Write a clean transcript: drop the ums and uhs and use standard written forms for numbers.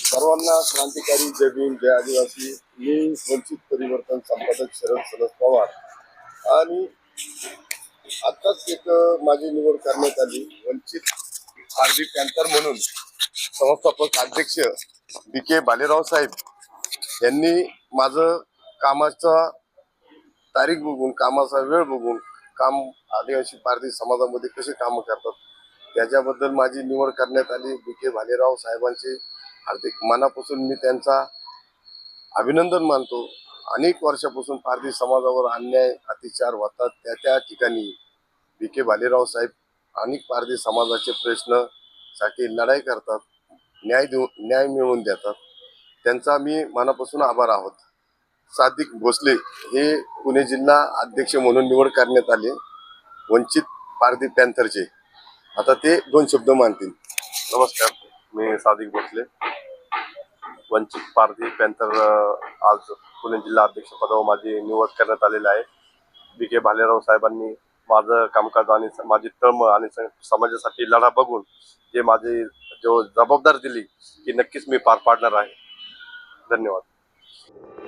सर्वांना क्रांतिकारी जय भीम जय आदिवासी। मी वंचित परिवर्तन संपादक शरद सनद पवार आणि आताच एक माझी निवड करण्यात आली वंचित पारधी पॅंथर म्हणून। संस्थापक अध्यक्ष BK भालेराव साहेब यांनी माझं कामाचा तारीख बघून, कामाचा वेळ बघून, काम आदिवासी पारधी समाजामध्ये कसे काम करतात त्याच्याबद्दल माझी निवड करण्यात आली। BK भालेराव साहेबांचे हार्दिक मनापासून मी त्यांचा अभिनंदन मानतो। अनेक वर्षापासून पारधी समाजावर अन्याय अत्याचार होतात, त्या ठिकाणी BK भालेराव साहेब अनेक पारधी समाजाचे प्रश्नासाठी लढाई करतात, न्याय मिळवून देतात। त्यांचा मी मनापासून आभार आहोत। सादिक भोसले हे पुणे जिल्हा अध्यक्ष म्हणून निवड करण्यात आले वंचित पारधी पॅंथरचे। आता ते दोन शब्द मानतील। नमस्कार, मी सादिक भोसले, वंचित पारधी पॅंथर आज पुणे जिल्हा अध्यक्ष पदावर माझी निवड करण्यात आलेली आहे। BK भालेराव साहेबांनी माझं कामकाज आणि माझी तळमळ आणि समाजासाठी लढा बघून जे माझी जबाबदारी दिली ती नक्कीच मी पार पाडणार आहे। धन्यवाद।